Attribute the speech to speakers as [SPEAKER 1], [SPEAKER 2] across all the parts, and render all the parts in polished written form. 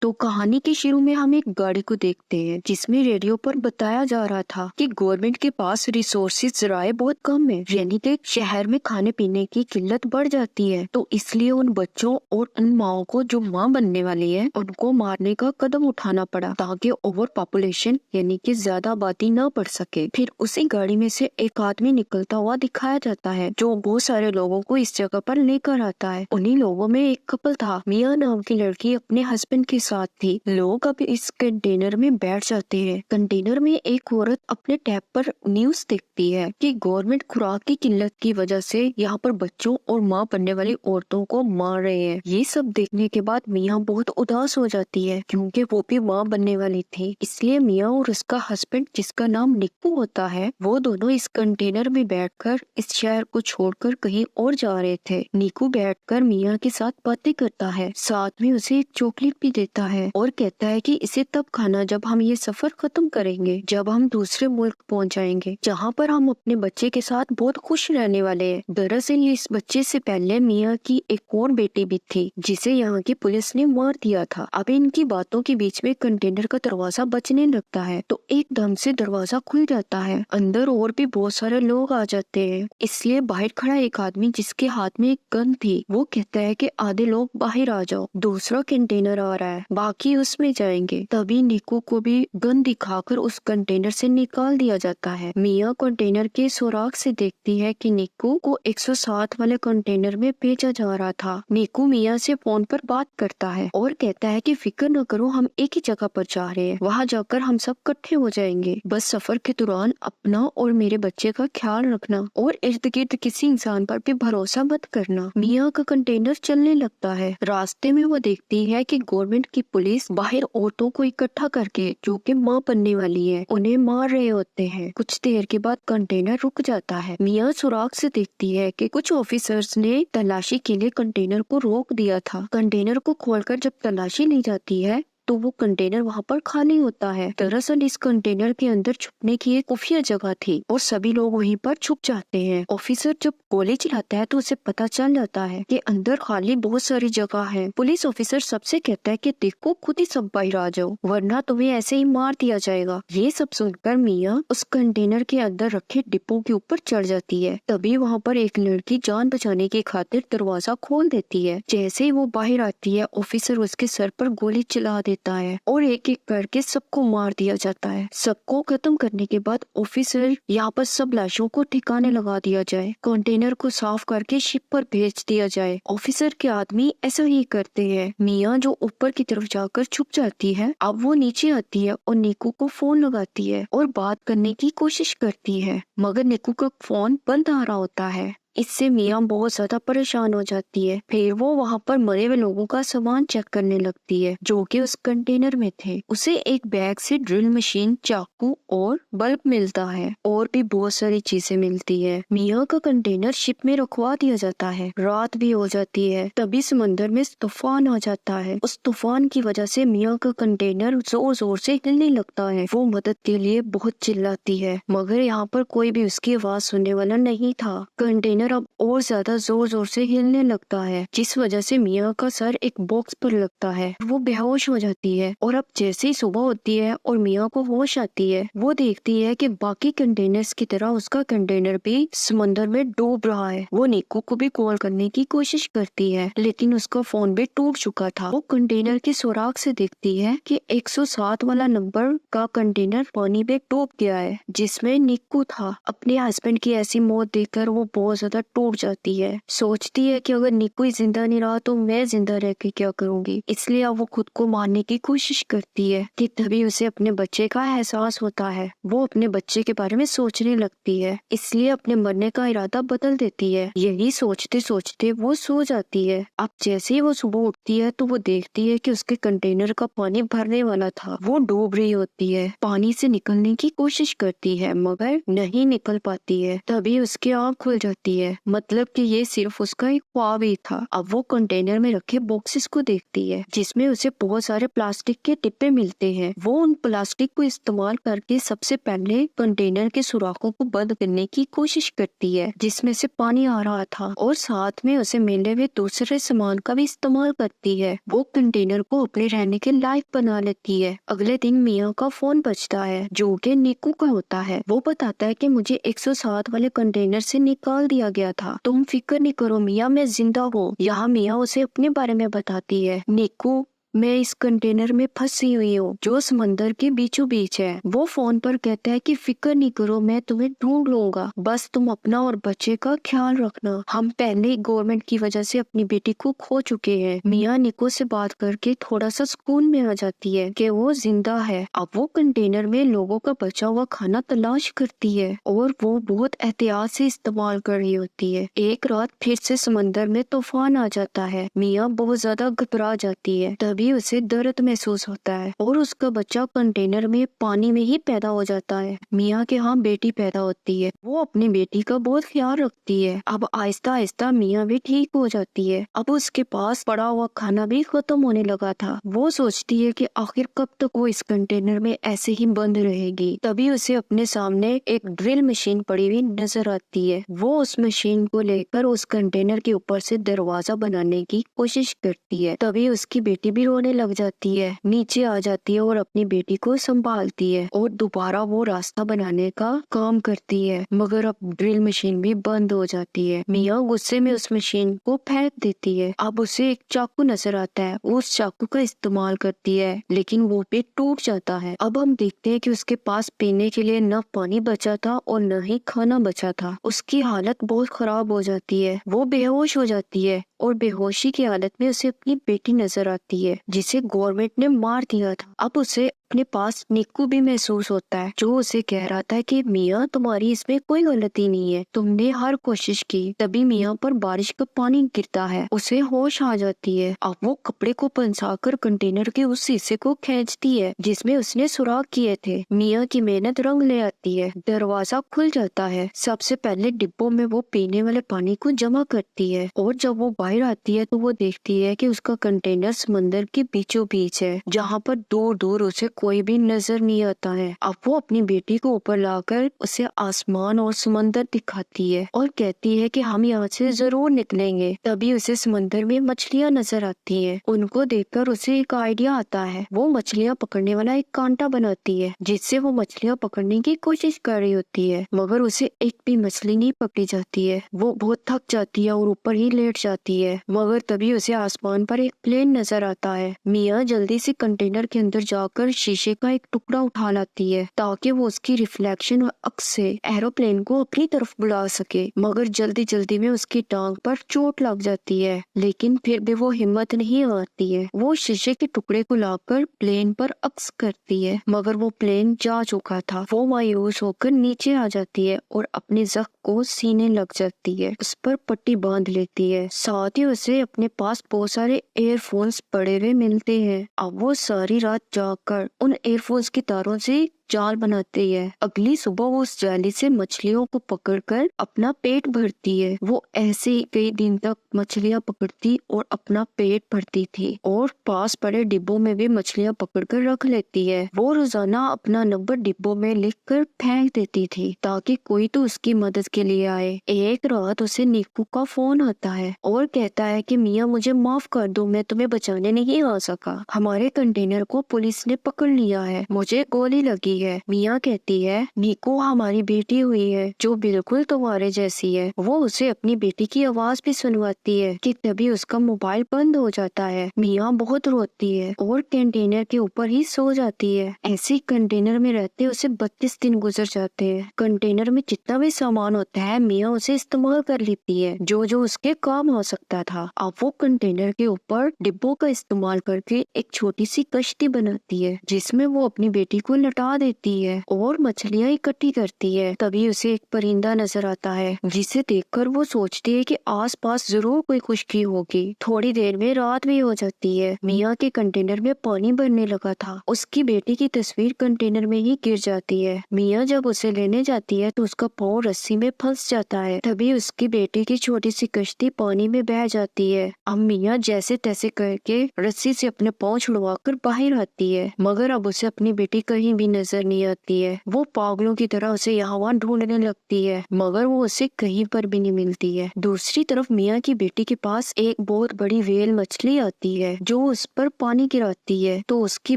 [SPEAKER 1] तो कहानी के शुरू में हम एक गाड़ी को देखते हैं जिसमें रेडियो पर बताया जा रहा था कि गवर्नमेंट के पास रिसोर्सेज जराए बहुत कम है, यानी कि शहर में खाने पीने की किल्लत बढ़ जाती है। तो इसलिए उन बच्चों और उन माओ को जो माँ बनने वाली है उनको मारने का कदम उठाना पड़ा ताकि ओवर पॉपुलेशन यानी कि ज्यादा आबादी न बढ़ सके। फिर उसी गाड़ी में से एक आदमी निकलता हुआ दिखाया जाता है जो बहुत सारे लोगों को इस जगह पर लेकर आता है। उन्हीं लोगों में एक कपल था, मियाँ नाम की लड़की अपने हस्बैंड के साथ थी। लोग अब इस कंटेनर में बैठ जाते हैं। कंटेनर में एक औरत अपने टैब पर न्यूज देखती है कि गवर्नमेंट खुराक की किल्लत की वजह से यहाँ पर बच्चों और माँ बनने वाली औरतों को मार रहे हैं। ये सब देखने के बाद मियाँ बहुत उदास हो जाती है क्योंकि वो भी माँ बनने वाली थी। इसलिए मियाँ और उसका हस्बैंड जिसका नाम निक्कू होता है वो दोनों इस कंटेनर में बैठकर इस शहर को छोड़कर कहीं और जा रहे थे। निक्कू बैठकर मियाँ के साथ बातें करता है, साथ में उसे एक चॉकलेट भी देता है और कहता है कि इसे तब खाना जब हम ये सफर खत्म करेंगे, जब हम दूसरे मुल्क पहुंच जाएंगे जहां पर हम अपने बच्चे के साथ बहुत खुश रहने वाले हैं। दरअसल इस बच्चे से पहले मियाँ की एक और बेटी भी थी जिसे यहाँ की पुलिस ने मार दिया था। अब इनकी बातों के बीच में कंटेनर का दरवाजा बजने लगता है तो एकदम से दरवाजा खुल जाता है। अंदर और भी बहुत सारे लोग आ जाते हैं। इसलिए बाहर खड़ा एक आदमी जिसके हाथ में एक गन थी वो कहता है कि आधे लोग बाहर आ जाओ, दूसरा कंटेनर आ रहा है, बाकी उसमें जाएंगे। तभी निक्कू को भी गन दिखाकर उस कंटेनर से निकाल दिया जाता है। मियाँ कंटेनर के सुराग से देखती है कि निक्कू को 107 वाले कंटेनर में भेजा जा रहा था। निक्कू मियाँ से फोन पर बात करता है और कहता है कि फिक्र न करो, हम एक ही जगह पर जा रहे हैं, वहाँ जाकर हम सब इकट्ठे हो जाएंगे। बस सफर के दौरान अपना और मेरे बच्चे का ख्याल रखना और इर्द गिर्द किसी इंसान पर भी भरोसा मत करना। मियाँ का कंटेनर चलने लगता है। रास्ते में वो देखती है कि गवर्नमेंट की पुलिस बाहर औरतों को इकट्ठा करके जो कि माँ बनने वाली है उन्हें मार रहे होते हैं। कुछ देर के बाद कंटेनर रुक जाता है। मियाँ सुराग से देखती है कि कुछ ऑफिसर्स ने तलाशी के लिए कंटेनर को रोक दिया था। कंटेनर को खोलकर जब तलाशी ली जाती है तो वो कंटेनर वहाँ पर खाली होता है। दरअसल इस कंटेनर के अंदर छुपने की एक खुफिया जगह थी और सभी लोग वहीं पर छुप जाते हैं। ऑफिसर जब गोली चलाता है तो उसे पता चल जाता है कि अंदर खाली बहुत सारी जगह है। पुलिस ऑफिसर सबसे कहता है कि देखो खुद ही सब बाहर आ जाओ वरना तुम्हें ऐसे ही मार दिया जाएगा। ये सब सुनकर मियाँ उस कंटेनर के अंदर रखे डिब्बों के ऊपर चढ़ जाती है। तभी वहाँ पर एक लड़की जान बचाने की खातिर दरवाजा खोल देती है। जैसे ही वो बाहर आती है ऑफिसर उसके सर पर गोली चला देता है और एक एक करके सबको मार दिया जाता है। सबको खत्म करने के बाद ऑफिसर यहाँ पर सब लाशों को ठिकाने लगा दिया जाए, कंटेनर को साफ करके शिप पर भेज दिया जाए। ऑफिसर के आदमी ऐसा ही करते हैं। मियाँ जो ऊपर की तरफ जाकर छुप जाती है अब वो नीचे आती है और निक्कू को फोन लगाती है और बात करने की कोशिश करती है मगर निक्कू का फोन बंद आ रहा होता है। इससे मियाँ बहुत ज्यादा परेशान हो जाती है। फिर वो वहाँ पर मरे हुए लोगों का सामान चेक करने लगती है जो कि उस कंटेनर में थे। उसे एक बैग से ड्रिल मशीन, चाकू और बल्ब मिलता है और भी बहुत सारी चीजें मिलती है। मियाँ का कंटेनर शिप में रखवा दिया जाता है। रात भी हो जाती है। तभी समंदर में तूफान आ जाता है। उस तूफान की वजह से मियाँ का कंटेनर जोर जोर से हिलने लगता है। वो मदद के लिए बहुत चिल्लाती है मगर यहाँ पर कोई भी उसकी आवाज सुनने वाला नहीं था। कंटेनर अब और ज्यादा जोर जोर से हिलने लगता है जिस वजह से मियाँ का सर एक बॉक्स पर लगता है। वो बेहोश हो जाती है और अब जैसे ही सुबह होती है और मियाँ को होश आती है वो देखती है कि बाकी कंटेनर्स की तरह उसका कंटेनर भी समंदर में डूब रहा है। वो निक्कू को भी कॉल करने की कोशिश करती है लेकिन उसका फोन भी टूट चुका था। वो कंटेनर के सुराग से देखती है कि 107 वाला नंबर का कंटेनर पानी में डूब गया है जिसमें निक्कू था। अपने हस्बैंड की ऐसी मौत देखकर वो बहुत ज्यादा टूट जाती है। सोचती है कि अगर निक्कू जिंदा नहीं रहा तो मैं जिंदा रह के क्या करूंगी। इसलिए अब वो खुद को मारने की कोशिश करती है कि तभी उसे अपने बच्चे का एहसास होता है। वो अपने बच्चे के बारे में सोचने लगती है इसलिए अपने मरने का इरादा बदल देती है। यही सोचते सोचते वो सो जाती है। अब जैसे ही वो सुबह उठती है तो वो देखती है कि उसके कंटेनर का पानी भरने वाला था वो डूब रही होती है। पानी से निकलने की कोशिश करती है मगर नहीं निकल पाती है। तभी उसकी आँख खुल जाती है, मतलब कि ये सिर्फ उसका एक ख्वाब ही था। अब वो कंटेनर में रखे बॉक्सेस को देखती है जिसमें उसे बहुत सारे प्लास्टिक के डिब्बे मिलते हैं। वो उन प्लास्टिक को इस्तेमाल करके सबसे पहले कंटेनर के सुराखों को बंद करने की कोशिश करती है जिसमें से पानी आ रहा था और साथ में उसे मिलने हुए दूसरे सामान का भी इस्तेमाल करती लगती है। वो कंटेनर को अपने रहने के लायक बना लेती है। अगले दिन मिया का फोन बजता है जो कि निक्कू का होता है। वो बताता है कि मुझे 107 वाले कंटेनर से निकाल दिया गया था। तुम फिक्र नहीं करो मिया, मैं जिंदा हूँ। यहाँ मिया उसे अपने बारे में बताती है। निक्कू, मैं इस कंटेनर में फंसी हुई हूँ जो समंदर के बीचों बीच है। वो फोन पर कहता है कि फिक्र नहीं करो, मैं तुम्हें ढूंढ लूंगा, बस तुम अपना और बच्चे का ख्याल रखना। हम पहले ही गवर्नमेंट की वजह से अपनी बेटी को खो चुके हैं। मिया निको से बात करके थोड़ा सा सुकून में आ जाती है कि वो जिंदा है। अब वो कंटेनर में लोगों का बचा हुआ खाना तलाश करती है और वो बहुत एहतियात से इस्तेमाल कर रही होती है। एक रात फिर से समंदर में तूफान आ जाता है। मिया बहुत ज्यादा घबरा जाती है। तभी उसे दर्द महसूस होता है और उसका बच्चा कंटेनर में पानी में ही पैदा हो जाता है। मिया के यहाँ बेटी पैदा होती है। वो अपनी बेटी का बहुत ख्याल रखती है। अब आहिस्ता आहिस्ता मिया भी ठीक हो जाती है। अब उसके पास पड़ा हुआ खाना भी खत्म होने लगा था। वो सोचती है कि आखिर कब तक वो इस कंटेनर में ऐसे ही बंद रहेगी। तभी उसे अपने सामने एक ड्रिल मशीन पड़ी हुई नजर आती है। वो उस मशीन को लेकर उस कंटेनर के ऊपर से दरवाजा बनाने की कोशिश करती है। तभी उसकी बेटी भी रोने लग जाती है, नीचे आ जाती है और अपनी बेटी को संभालती है और दोबारा वो रास्ता बनाने का काम करती है। मगर अब ड्रिल मशीन भी बंद हो जाती है। मिया गुस्से में उस मशीन को फेंक देती है। अब उसे एक चाकू नजर आता है। वो उस चाकू का इस्तेमाल करती है लेकिन वो भी टूट जाता है। अब हम देखते हैं कि उसके पास पीने के लिए न पानी बचा था और न ही खाना बचा था। उसकी हालत बहुत खराब हो जाती है। वो बेहोश हो जाती है और बेहोशी की हालत में उसे अपनी बेटी नजर आती है जिसे गवर्नमेंट ने मार दिया था। अब उसे अपने पास निक्कू भी महसूस होता है जो उसे कह रहा था कि मिया तुम्हारी इसमें कोई गलती नहीं है, तुमने हर कोशिश की। तभी मिया पर बारिश का पानी गिरता है। उसे होश आ जाती है। अब वो कपड़े को पंसाकर कंटेनर के उस हिस्से को खींचती है जिसमें उसने सुराख किए थे। मिया की मेहनत रंग ले आती है। दरवाजा खुल जाता है। सबसे पहले डिब्बों में वो पीने वाले पानी को जमा करती है और जब वो बाहर आती है तो वो देखती है कि उसका कंटेनर समंदर के बीचों बीच है जहाँ पर दूर दूर उसे कोई भी नजर नहीं आता है। अब वो अपनी बेटी को ऊपर लाकर उसे आसमान और समंदर दिखाती है और कहती है कि हम यहाँ से जरूर निकलेंगे। तभी उसे समंदर में मछलियाँ नजर आती हैं। उनको देखकर उसे एक आइडिया आता है। वो मछलियाँ पकड़ने वाला एक कांटा बनाती है जिससे वो मछलियाँ पकड़ने की कोशिश कर रही होती है मगर उसे एक भी मछली नहीं पकड़ी जाती है। वो बहुत थक जाती है और ऊपर ही लेट जाती है। मगर तभी उसे आसमान पर एक प्लेन नजर आता है। मिया जल्दी से कंटेनर के अंदर जाकर शीशे का एक टुकड़ा उठा लाती है ताकि वो उसकी रिफ्लेक्शन और अक्स से एरोप्लेन को अपनी तरफ बुला सके। मगर जल्दी जल्दी में उसकी टांग पर चोट लग जाती है लेकिन फिर भी वो हिम्मत नहीं हारती है। वो शीशे के टुकड़े को लाकर प्लेन पर अक्स करती है मगर वो प्लेन जा चुका था। वो मायूस होकर नीचे आ जाती है और अपने जख्म को सीने लग जाती है। उस पर पट्टी बांध लेती है। साथ ही उसे अपने पास बहुत सारे एयरफोन्स पड़े हुए मिलते हैं। अब वो सारी रात जागकर उन एयरफोन्स की तारों से जाल बनाती है। अगली सुबह वो उस जाली से मछलियों को पकड़कर अपना पेट भरती है। वो ऐसे ही कई दिन तक मछलियां पकड़ती और अपना पेट भरती थी और पास पड़े डिब्बों में भी मछलियां पकड़कर रख लेती है। वो रोजाना अपना नंबर डिब्बों में लिखकर फेंक देती थी ताकि कोई तो उसकी मदद के लिए आए। एक रात उसे निक्कू का फोन आता है और कहता है कि मिया मुझे माफ कर दो, मैं तुम्हें बचाने नहीं आ सका। हमारे कंटेनर को पुलिस ने पकड़ लिया है, मुझे गोली लगी है। मिया कहती है निको हमारी बेटी हुई है जो बिल्कुल तुम्हारे जैसी है। वो उसे अपनी बेटी की आवाज भी सुनवाती है कि तभी उसका मोबाइल बंद हो जाता है। मिया बहुत रोती है और कंटेनर के ऊपर ही सो जाती है। ऐसे कंटेनर में रहते उसे 32 दिन गुजर जाते हैं। कंटेनर में जितना भी सामान होता है मिया उसे इस्तेमाल कर लेती है जो जो उसके काम हो सकता था। अब वो कंटेनर के ऊपर डिब्बों का इस्तेमाल करके एक छोटी सी कश्ती बनाती है जिसमें वो अपनी बेटी को लटा देती है और मछलियां इकट्ठी करती है। तभी उसे एक परिंदा नजर आता है जिसे देखकर वो सोचती है कि आसपास जरूर कोई खुशकी होगी। थोड़ी देर में रात भी हो जाती है। मिया के कंटेनर में पानी भरने लगा था। उसकी बेटी की तस्वीर कंटेनर में ही गिर जाती है। मिया जब उसे लेने जाती है तो उसका पाँव रस्सी में फंस जाता है। तभी उसकी बेटी की छोटी सी कश्ती पानी में बह जाती है। अब मिया जैसे तैसे करके रस्सी से अपने पाँव छुड़वा कर बाहर आती है मगर अब उसे अपनी बेटी कहीं भी नजर नजर नहीं आती है। वो पागलों की तरह उसे यहाँ वहाँ ढूंढने लगती है, मगर वो उसे कहीं पर भी नहीं मिलती है। दूसरी तरफ मियाँ की बेटी के पास एक बहुत बड़ी व्हेल मछली आती है जो उस पर पानी गिराती है, तो उसकी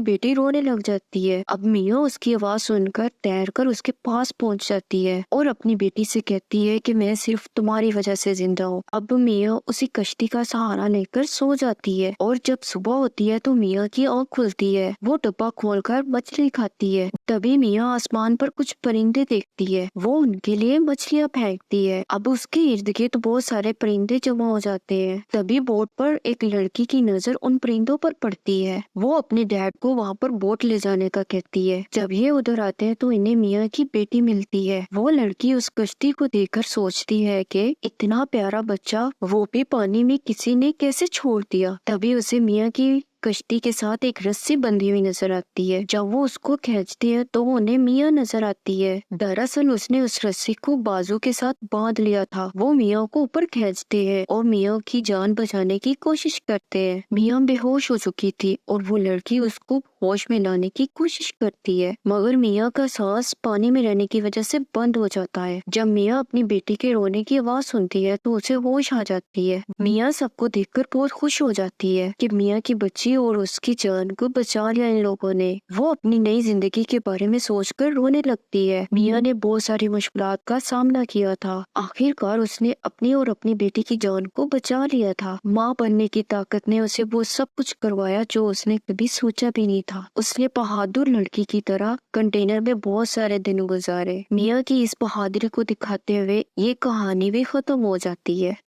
[SPEAKER 1] बेटी रोने लग जाती है। अब मियाँ उसकी आवाज सुनकर तैरकर उसके पास पहुंच जाती है और अपनी बेटी से कहती है कि मैं सिर्फ तुम्हारी वजह से जिंदा हूँ। अब मियाँ उसी कश्ती का सहारा लेकर सो जाती है और जब सुबह होती है तो मियाँ की आँख खुलती है। वो डब्बा खोलकर मछली खाती है। तभी मियाँ आसमान पर कुछ परिंदे देखती है। वो उनके लिए मछलियाँ फेंकती है। अब उसके इर्द गिर्द बहुत सारे परिंदे जमा हो जाते हैं। तभी बोट पर एक लड़की की नजर उन परिंदों पर पड़ती है। वो अपने डैड को वहाँ पर बोट ले जाने का कहती है। जब ये उधर आते हैं तो इन्हें मियाँ की बेटी मिलती है। वो लड़की उस कश्ती को देखकर सोचती है कि इतना प्यारा बच्चा वो भी पानी में किसी ने कैसे छोड़ दिया। तभी उसे मियाँ की कश्ती के साथ एक रस्सी बंधी हुई नजर आती है। जब वो उसको खींचती है तो उन्हें मियाँ नजर आती है। दरअसल उसने उस रस्सी को बाजू के साथ बांध लिया था। वो मियाँ को ऊपर खींचते हैं और मियाँ की जान बचाने की कोशिश करते हैं। मियाँ बेहोश हो चुकी थी और वो लड़की उसको होश में लाने की कोशिश करती है, मगर मियाँ का सांस पानी में रहने की वजह से बंद हो जाता है। जब मियाँ अपनी बेटी के रोने की आवाज सुनती है तो उसे होश आ जाती है। मियाँ सबको देखकर बहुत खुश हो जाती है कि मियाँ की बच्ची और उसकी जान को बचा लिया इन लोगों ने। वो अपनी नई जिंदगी के बारे में सोचकर रोने लगती है। मियाँ ने बहुत सारी मुश्किलात का सामना किया था, आखिरकार उसने अपनी और अपनी बेटी की जान को बचा लिया था। माँ बनने की ताकत ने उसे वो सब कुछ करवाया जो उसने कभी सोचा भी नहीं था। उसने बहादुर लड़की की तरह कंटेनर में बहुत सारे दिन गुजारे। मियाँ की इस बहादुरी को दिखाते हुए ये कहानी भी खत्म हो जाती है।